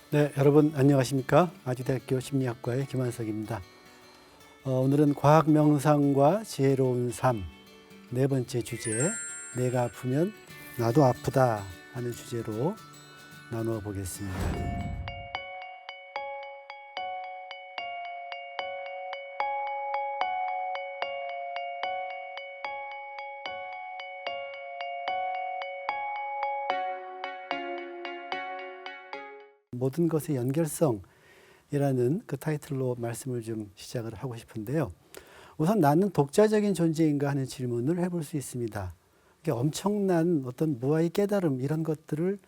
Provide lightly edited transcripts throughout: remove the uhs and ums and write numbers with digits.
네, 여러분 안녕하십니까? 아주대학교 심리학과의 김한석입니다. 오늘은 과학 명상과 지혜로운 삶 네 번째 주제, 내가 아프면 나도 아프다 하는 주제로 나누어 보겠습니다. 모든 것의 연결성이라는 그 타이틀로 말씀을 좀 시작을 하고 싶은데요. 우선 나는 독자적인 존재인가 하는 질문을 해볼 수 있습니다. 엄청난 어떤 무아의 깨달음 이런 것들을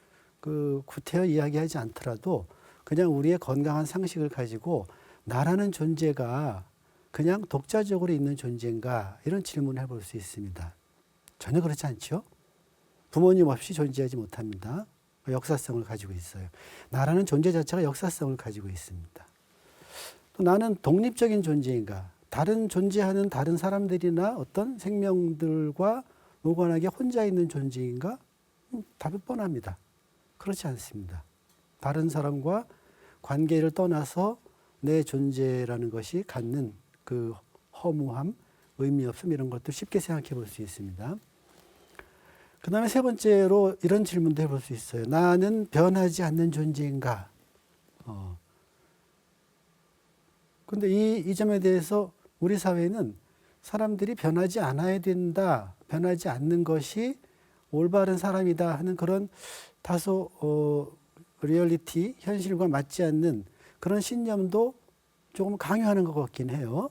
구태여 이야기하지 않더라도 그냥 우리의 건강한 상식을 가지고 나라는 존재가 그냥 독자적으로 있는 존재인가 이런 질문을 해볼 수 있습니다. 전혀 그렇지 않죠. 부모님 없이 존재하지 못합니다. 역사성을 가지고 있어요. 나라는 존재 자체가 역사성을 가지고 있습니다. 또 나는 독립적인 존재인가? 다른 존재하는 다른 사람들이나 어떤 생명들과 무관하게 혼자 있는 존재인가? 답이 뻔합니다. 그렇지 않습니다. 다른 사람과 관계를 떠나서 내 존재라는 것이 갖는 그 허무함, 의미 없음 이런 것들 쉽게 생각해 볼 수 있습니다. 그 다음에 세 번째로 이런 질문도 해볼 수 있어요. 나는 변하지 않는 존재인가? 근데 이 점에 대해서 우리 사회는 사람들이 변하지 않아야 된다, 변하지 않는 것이 올바른 사람이다 하는 그런 다소 리얼리티, 현실과 맞지 않는 그런 신념도 조금 강요하는 것 같긴 해요.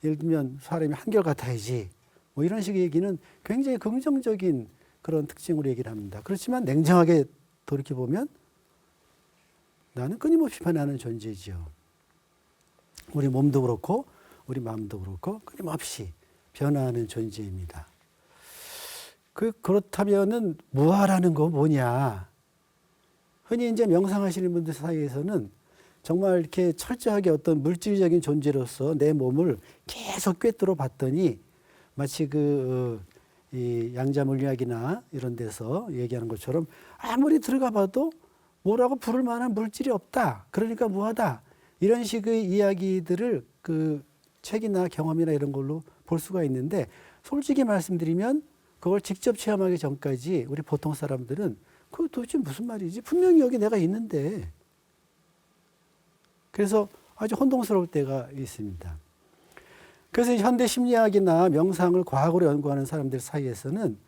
예를 들면 사람이 한결같아야지 뭐 이런 식의 얘기는 굉장히 긍정적인 그런 특징으로 얘기를 합니다. 그렇지만 냉정하게 돌이켜보면 나는 끊임없이 변하는 존재지요. 우리 몸도 그렇고 우리 마음도 그렇고 끊임없이 변화하는 존재입니다. 그렇다면은 무아라는 거 뭐냐? 흔히 이제 명상하시는 분들 사이에서는 정말 이렇게 철저하게 어떤 물질적인 존재로서 내 몸을 계속 꿰뚫어 봤더니 마치 이 양자물리학이나 이런 데서 얘기하는 것처럼 아무리 들어가 봐도 뭐라고 부를 만한 물질이 없다. 그러니까 무하다. 이런 식의 이야기들을 책이나 경험이나 이런 걸로 볼 수가 있는데 솔직히 말씀드리면 그걸 직접 체험하기 전까지 우리 보통 사람들은 그거 도대체 무슨 말이지? 분명히 여기 내가 있는데. 그래서 아주 혼동스러울 때가 있습니다. 그래서 현대 심리학이나 명상을 과학으로 연구하는 사람들 사이에서는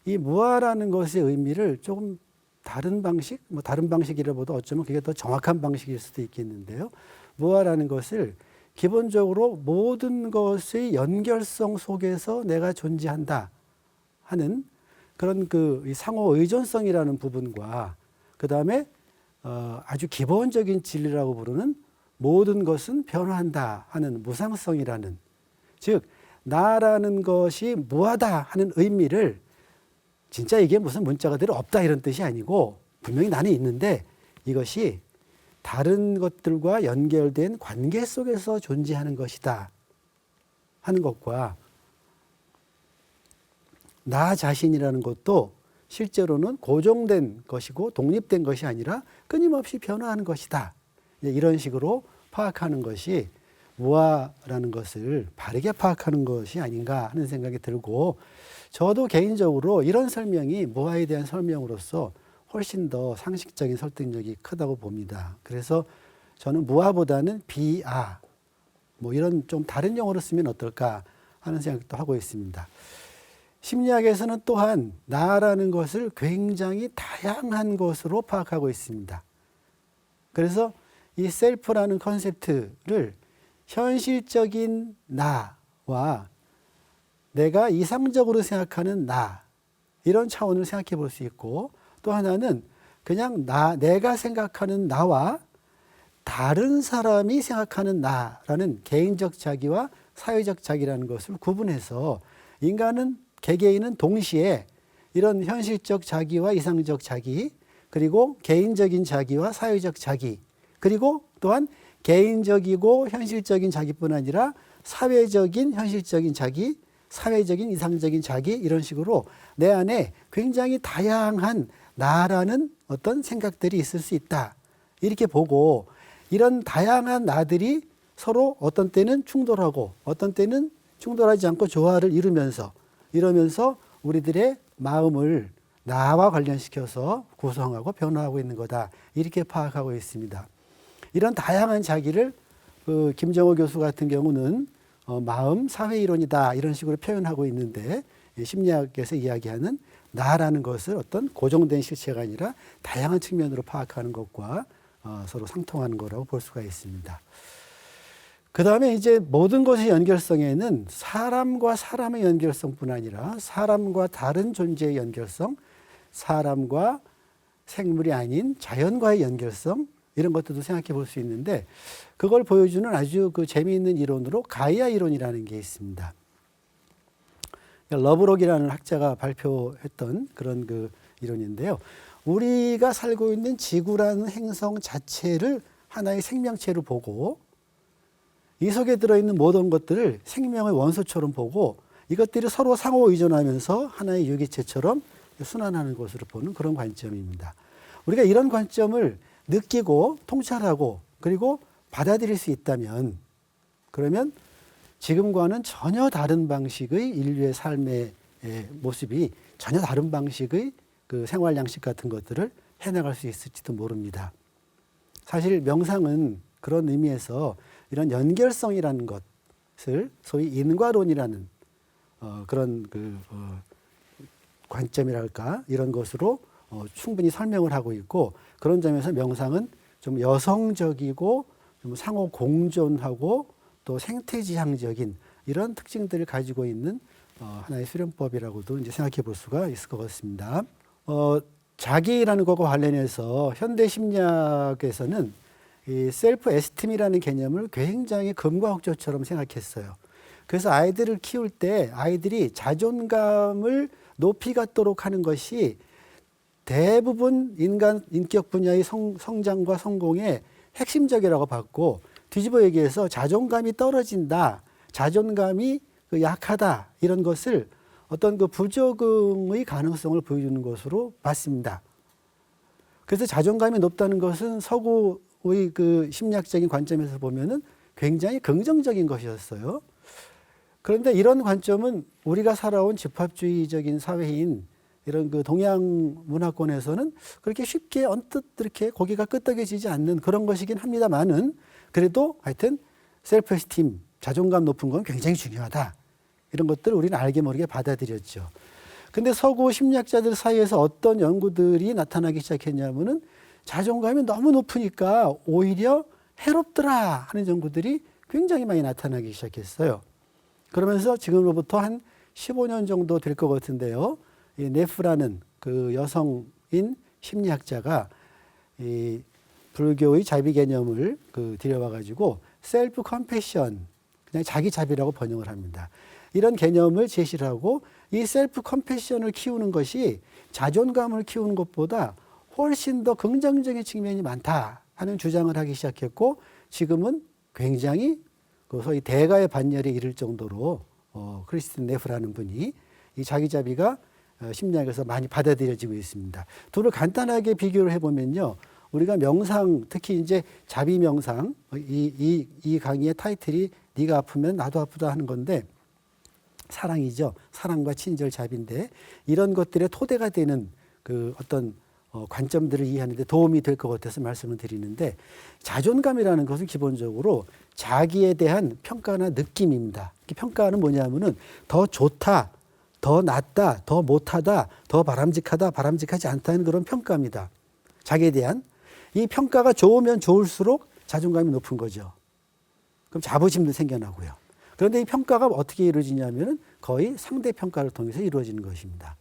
이 무아라는 것의 의미를 조금 다른 방식, 다른 방식이라보다 어쩌면 그게 더 정확한 방식일 수도 있겠는데요. 무아라는 것을 기본적으로 모든 것의 연결성 속에서 내가 존재한다 하는 그런 이 상호 의존성이라는 부분과 그 다음에 아주 기본적인 진리라고 부르는 모든 것은 변화한다 하는 무상성이라는 즉 나라는 것이 무하다 하는 의미를 진짜 이게 무슨 문자 그대로 없다 이런 뜻이 아니고 분명히 나는 있는데 이것이 다른 것들과 연결된 관계 속에서 존재하는 것이다 하는 것과 나 자신이라는 것도 실제로는 고정된 것이고 독립된 것이 아니라 끊임없이 변화하는 것이다. 이런 식으로 파악하는 것이 무아라는 것을 바르게 파악하는 것이 아닌가 하는 생각이 들고 저도 개인적으로 이런 설명이 무아에 대한 설명으로서 훨씬 더 상식적인 설득력이 크다고 봅니다. 그래서 저는 무아보다는 비아 뭐 이런 좀 다른 용어로 쓰면 어떨까 하는 생각도 하고 있습니다. 심리학에서는 또한 나라는 것을 굉장히 다양한 것으로 파악하고 있습니다. 그래서 이 셀프라는 컨셉트를 현실적인 나와 내가 이상적으로 생각하는 나 이런 차원을 생각해 볼 수 있고 또 하나는 그냥 내가 생각하는 나와 다른 사람이 생각하는 나라는 개인적 자기와 사회적 자기라는 것을 구분해서 개개인은 동시에 이런 현실적 자기와 이상적 자기 그리고 개인적인 자기와 사회적 자기 그리고 또한 개인적이고 현실적인 자기뿐 아니라 사회적인 현실적인 자기, 사회적인 이상적인 자기 이런 식으로 내 안에 굉장히 다양한 나라는 어떤 생각들이 있을 수 있다. 이렇게 보고 이런 다양한 나들이 서로 어떤 때는 충돌하고 어떤 때는 충돌하지 않고 조화를 이루면서 이러면서 우리들의 마음을 나와 관련시켜서 구성하고 변화하고 있는 거다. 이렇게 파악하고 있습니다. 이런 다양한 자기를 김정호 교수 같은 경우는 마음 사회이론이다 이런 식으로 표현하고 있는데 심리학에서 이야기하는 나라는 것을 어떤 고정된 실체가 아니라 다양한 측면으로 파악하는 것과 서로 상통하는 거라고 볼 수가 있습니다. 그 다음에 이제 모든 것의 연결성에는 사람과 사람의 연결성뿐 아니라 사람과 다른 존재의 연결성, 사람과 생물이 아닌 자연과의 연결성 이런 것들도 생각해 볼 수 있는데 그걸 보여주는 아주 재미있는 이론으로 가이아 이론이라는 게 있습니다. 러브록이라는 학자가 발표했던 그런 이론인데요. 우리가 살고 있는 지구라는 행성 자체를 하나의 생명체로 보고 이 속에 들어있는 모든 것들을 생명의 원소처럼 보고 이것들이 서로 상호 의존하면서 하나의 유기체처럼 순환하는 것으로 보는 그런 관점입니다. 우리가 이런 관점을 느끼고 통찰하고 그리고 받아들일 수 있다면 그러면 지금과는 전혀 다른 방식의 인류의 삶의 모습이 전혀 다른 방식의 생활 양식 같은 것들을 해나갈 수 있을지도 모릅니다. 사실 명상은 그런 의미에서 이런 연결성이라는 것을 소위 인과론이라는 그런 관점이랄까 이런 것으로 충분히 설명을 하고 있고 그런 점에서 명상은 좀 여성적이고 좀 상호 공존하고 또 생태지향적인 이런 특징들을 가지고 있는 하나의 수련법이라고도 이제 생각해 볼 수가 있을 것 같습니다. 자기라는 것과 관련해서 현대 심리학에서는 이 셀프 에스팀이라는 개념을 굉장히 금과 옥조처럼 생각했어요. 그래서 아이들을 키울 때 아이들이 자존감을 높이 갖도록 하는 것이 대부분 인간 인격 분야의 성장과 성공의 핵심적이라고 봤고 뒤집어 얘기해서 자존감이 떨어진다, 자존감이 약하다 이런 것을 어떤 부적응의 가능성을 보여주는 것으로 봤습니다. 그래서 자존감이 높다는 것은 서구의 심리학적인 관점에서 보면은 굉장히 긍정적인 것이었어요. 그런데 이런 관점은 우리가 살아온 집합주의적인 사회인 이런 동양 문화권에서는 그렇게 쉽게 언뜻 이렇게 고개가 끄덕여지지 않는 그런 것이긴 합니다만은 그래도 하여튼 셀프 에스팀, 자존감 높은 건 굉장히 중요하다. 이런 것들을 우리는 알게 모르게 받아들였죠. 근데 서구 심리학자들 사이에서 어떤 연구들이 나타나기 시작했냐면은 자존감이 너무 높으니까 오히려 해롭더라 하는 연구들이 굉장히 많이 나타나기 시작했어요. 그러면서 지금으로부터 한 15년 정도 될 것 같은데요. 이 네프라는 여성인 심리학자가 이 불교의 자비 개념을 들여와 가지고 셀프 컴패션, 그냥 자기 자비라고 번역을 합니다. 이런 개념을 제시를 하고 이 셀프 컴패션을 키우는 것이 자존감을 키우는 것보다 훨씬 더 긍정적인 측면이 많다 하는 주장을 하기 시작했고 지금은 굉장히 소위 대가의 반열에 이를 정도로 크리스틴 네프라는 분이 이 자기자비가 심리학에서 많이 받아들여지고 있습니다. 둘을 간단하게 비교를 해보면요. 우리가 명상, 특히 이제 자비 명상, 이 강의의 타이틀이 네가 아프면 나도 아프다 하는 건데 사랑이죠. 사랑과 친절, 자비인데 이런 것들의 토대가 되는 어떤 관점들을 이해하는 데 도움이 될 것 같아서 말씀을 드리는데 자존감이라는 것은 기본적으로 자기에 대한 평가나 느낌입니다. 평가는 뭐냐면은 더 좋다, 더 낫다, 더 못하다, 더 바람직하다, 바람직하지 않다는 그런 평가입니다. 자기에 대한 이 평가가 좋으면 좋을수록 자존감이 높은 거죠. 그럼 자부심도 생겨나고요. 그런데 이 평가가 어떻게 이루어지냐면은 거의 상대 평가를 통해서 이루어지는 것입니다.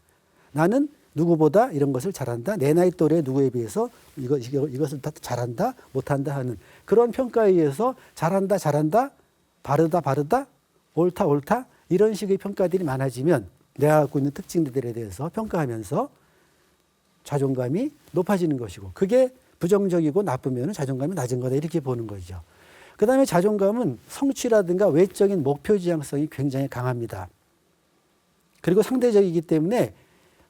나는 누구보다 이런 것을 잘한다. 내 나이 또래 누구에 비해서 이것을 다 잘한다, 못한다 하는 그런 평가에 의해서 잘한다, 잘한다, 바르다, 바르다, 옳다, 옳다 이런 식의 평가들이 많아지면 내가 갖고 있는 특징들에 대해서 평가하면서 자존감이 높아지는 것이고 그게 부정적이고 나쁘면 자존감이 낮은 거다 이렇게 보는 거죠. 그 다음에 자존감은 성취라든가 외적인 목표 지향성이 굉장히 강합니다. 그리고 상대적이기 때문에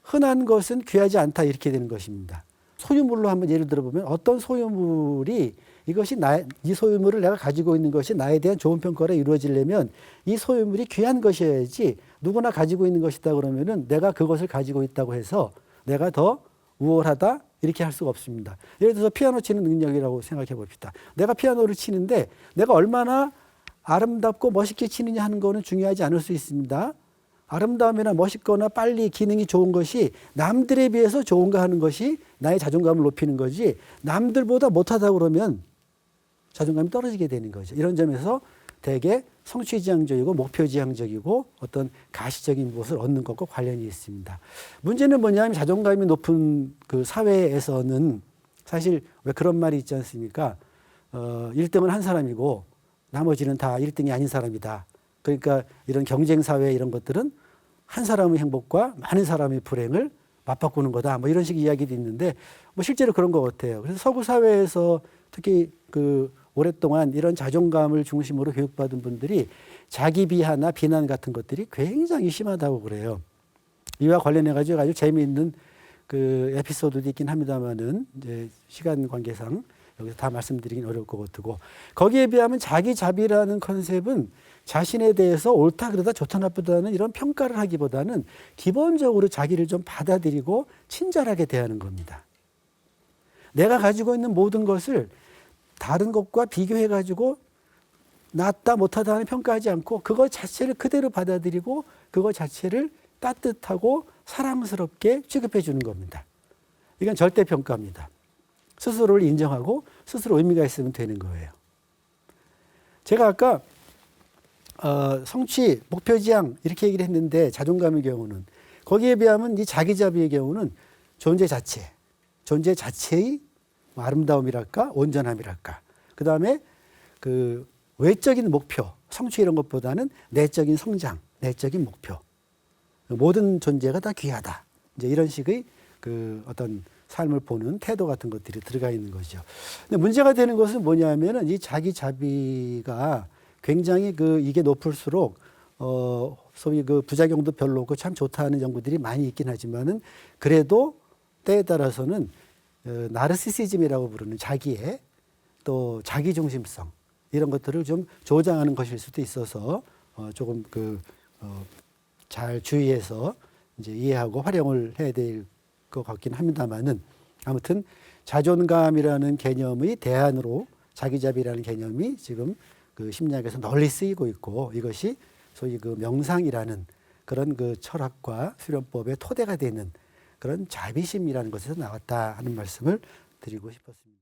흔한 것은 귀하지 않다 이렇게 되는 것입니다. 소유물로 한번 예를 들어보면 어떤 소유물이 이것이 이 소유물을 내가 가지고 있는 것이 나에 대한 좋은 평가가 이루어지려면 이 소유물이 귀한 것이어야지 누구나 가지고 있는 것이다 그러면은 내가 그것을 가지고 있다고 해서 내가 더 우월하다 이렇게 할 수가 없습니다. 예를 들어서 피아노 치는 능력이라고 생각해 봅시다. 내가 피아노를 치는데 내가 얼마나 아름답고 멋있게 치느냐 하는 거는 중요하지 않을 수 있습니다. 아름다움이나 멋있거나 빨리 기능이 좋은 것이 남들에 비해서 좋은가 하는 것이 나의 자존감을 높이는 거지 남들보다 못하다 그러면 자존감이 떨어지게 되는 거죠. 이런 점에서 대개 성취지향적이고 목표지향적이고 어떤 가시적인 무엇을 얻는 것과 관련이 있습니다. 문제는 뭐냐면 자존감이 높은 그 사회에서는 사실 왜 그런 말이 있지 않습니까? 1등은 한 사람이고 나머지는 다 1등이 아닌 사람이다. 그러니까 이런 경쟁사회 이런 것들은 한 사람의 행복과 많은 사람의 불행을 맞바꾸는 거다. 뭐 이런 식의 이야기도 있는데 뭐 실제로 그런 것 같아요. 그래서 서구 사회에서 특히 그 오랫동안 이런 자존감을 중심으로 교육받은 분들이 자기 비하나 비난 같은 것들이 굉장히 심하다고 그래요. 이와 관련해 가지고 아주 재미있는 그 에피소드도 있긴 합니다만은 이제 시간 관계상 여기서 다 말씀드리긴 어려울 것 같고 거기에 비하면 자기 자비라는 컨셉은 자신에 대해서 옳다 그러다 좋다 나쁘다는 이런 평가를 하기보다는 기본적으로 자기를 좀 받아들이고 친절하게 대하는 겁니다. 내가 가지고 있는 모든 것을 다른 것과 비교해 가지고 낫다 못하다 하는 평가하지 않고 그것 자체를 그대로 받아들이고 그것 자체를 따뜻하고 사랑스럽게 취급해 주는 겁니다. 이건 절대평가입니다. 스스로를 인정하고 스스로 의미가 있으면 되는 거예요. 제가 아까 성취, 목표지향 이렇게 얘기를 했는데 자존감의 경우는 거기에 비하면 이 자기자비의 경우는 존재 자체의 아름다움이랄까 온전함이랄까 그 다음에 그 외적인 목표 성취 이런 것보다는 내적인 성장 내적인 목표 모든 존재가 다 귀하다 이제 이런 식의 그 어떤 삶을 보는 태도 같은 것들이 들어가 있는 거죠. 근데 문제가 되는 것은 뭐냐면은 이 자기 자비가 굉장히 이게 높을수록 소위 그 부작용도 별로 없고 참 좋다는 연구들이 많이 있긴 하지만은 그래도 때에 따라서는 나르시시즘이라고 부르는 자기의 또 자기중심성 이런 것들을 좀 조장하는 것일 수도 있어서 조금 잘 주의해서 이제 이해하고 활용을 해야 될 것 같긴 합니다만은 아무튼 자존감이라는 개념의 대안으로 자기자비라는 개념이 지금 그 심리학에서 널리 쓰이고 있고 이것이 소위 그 명상이라는 그런 그 철학과 수련법의 토대가 되는 그런 자비심이라는 것에서 나왔다 하는 말씀을 드리고 싶었습니다.